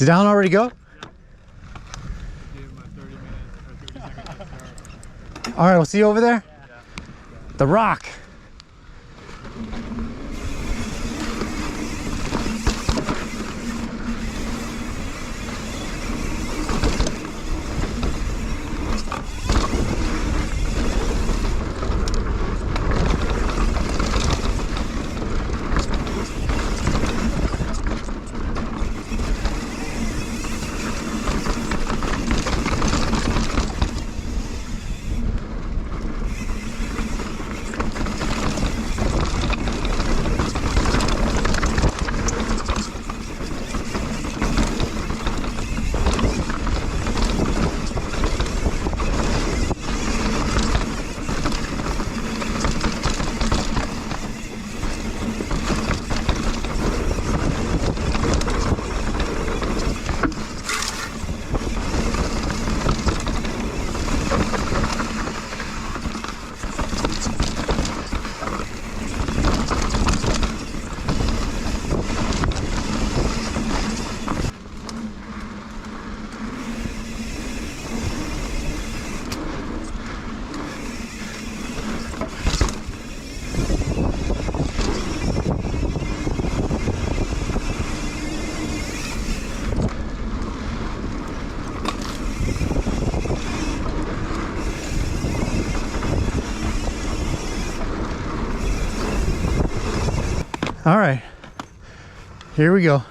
Did Alan already go? Yep. Gave him a 30-minute or 30-second head start. All right, we'll see you over there. Yeah. The Rock. All right, here we go.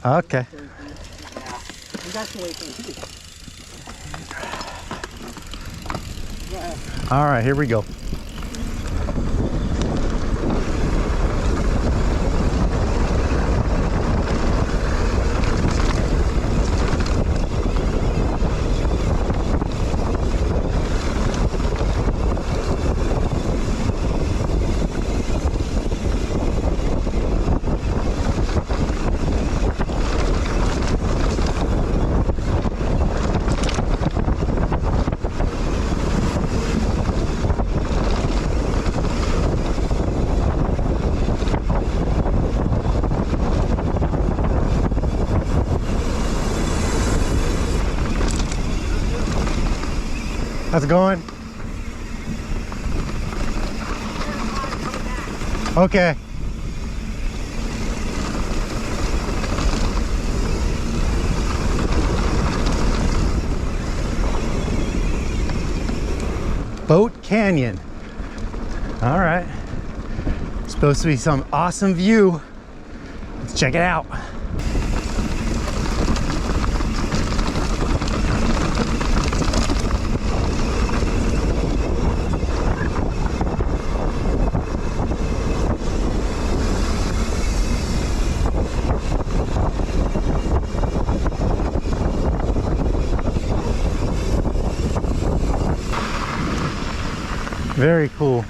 Okay. All right, here we go. How's it going? Okay. Boat Canyon. All right. Supposed to be some awesome view. Let's check it out. Very cool.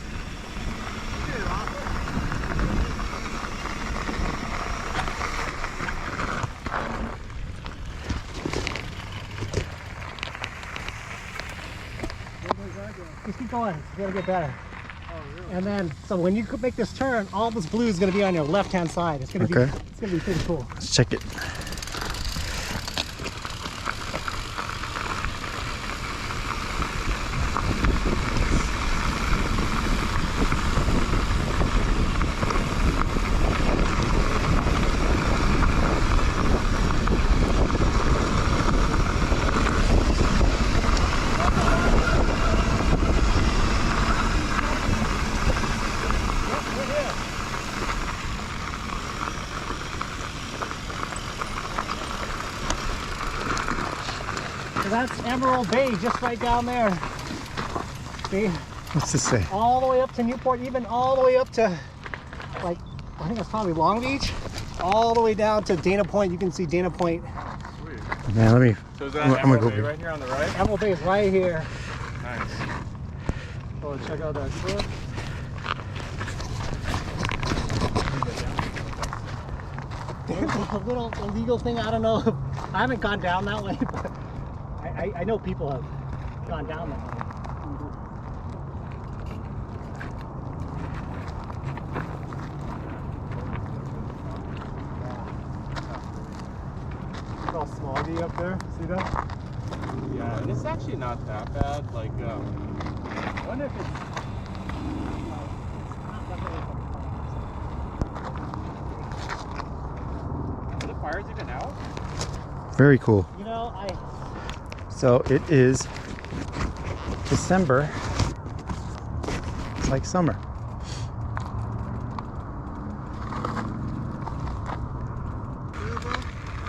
Just keep going, it's gonna get better. Oh, really? And then, so when you make this turn, all this blue is gonna be on your left-hand side. It's gonna be pretty cool. Let's check it. So that's Emerald Bay, just right down there. See? What's this say? All the way up to Newport, even all the way up to, like, I think it's probably Long Beach. All the way down to Dana Point. You can see Dana Point. Sweet. Man, let me. So is that I'm gonna Emerald go Bay right here on the right? Emerald Bay is right here. Nice. Oh, check out that foot. There's a little illegal thing. I don't know. I haven't gone down that way, but I know people have gone down that way. It's all smoggy up there. See that? Yeah, and it's actually not that bad. Like, I wonder if it's. Are the fires even out? Very cool. You know, So it is December. It's like summer.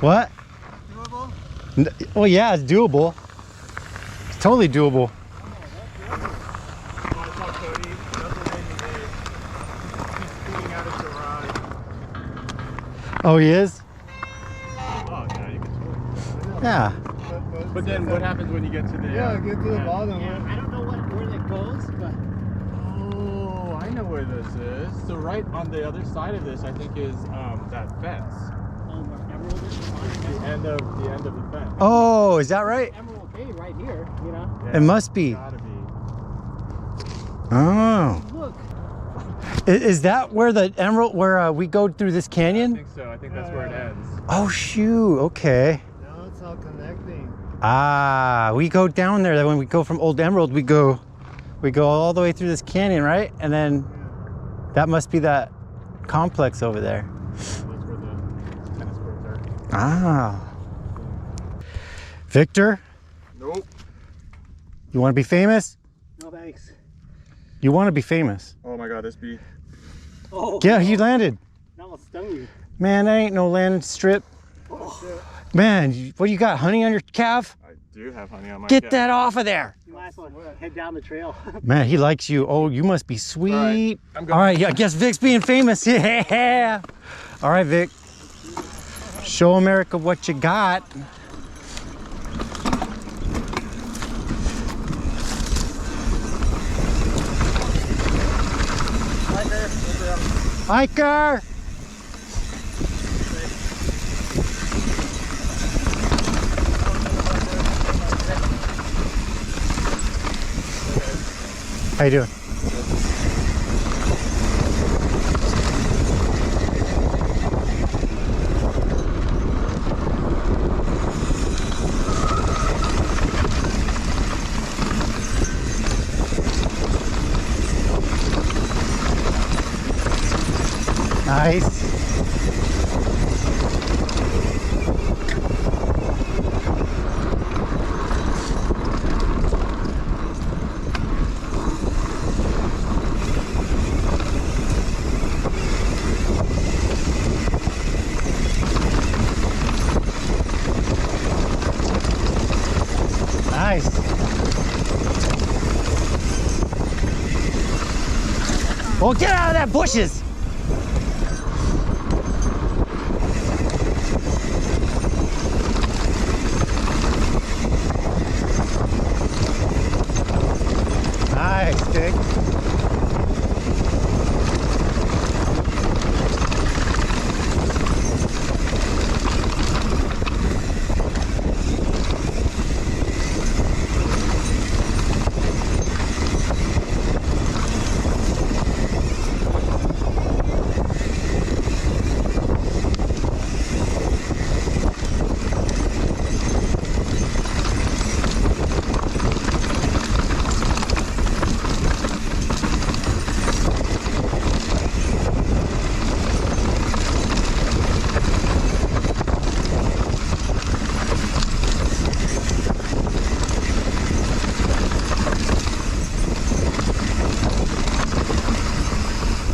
What? Doable? Well, yeah, it's doable. It's totally doable. Oh, he is? Oh, yeah, you can swim. Yeah. But then what happens when you get to the get to the bottom. yeah, I don't know where that goes, but Oh, I know where this is. So right on the other side of this, I think, is that fence. Emerald is The end of the fence. Oh, is that right? Emerald Bay right here, you know. It must be. Gotta be. Oh. Look. Is that where the emerald, where we go through this I canyon? think so. I think that's where it ends. Oh, shoot. Okay. Now it's all connecting. Ah, we go down there. When we go from Old Emerald, we go all the way through this canyon, right? And then that must be that complex over there. That's where the tennis courts are. Ah. Victor, Nope. you want to be famous? No thanks. You want to be famous. Oh my God, this bee. Oh. Yeah, he landed. That almost stung you. Man, that ain't no landing strip. Man, what, you got honey on your calf? I do have honey on my Get calf. that off of there. You might as well head down the trail. Man, he likes you. Oh, you must be sweet. All right, I'm going. All right, yeah, I guess Vic's being famous. Yeah. All right, Vic. Show America what you got. Hiker. How you doing? Nice. Nice. Well, get out of that bushes. Nice, Dick.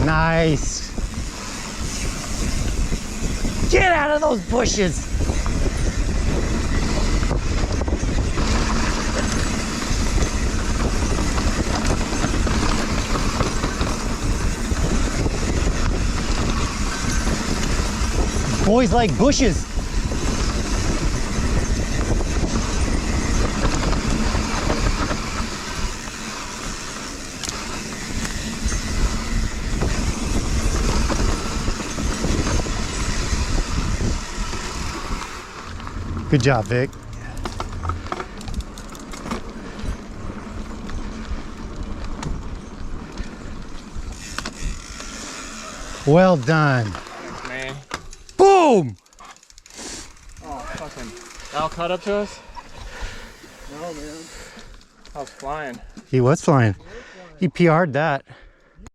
Nice. Get out of those bushes. Boys like bushes. Good job, Vic. Well done. Thanks, man. Boom! Oh, fucking. Al caught up to us? No, man. I was flying. He was flying. He PR'd that.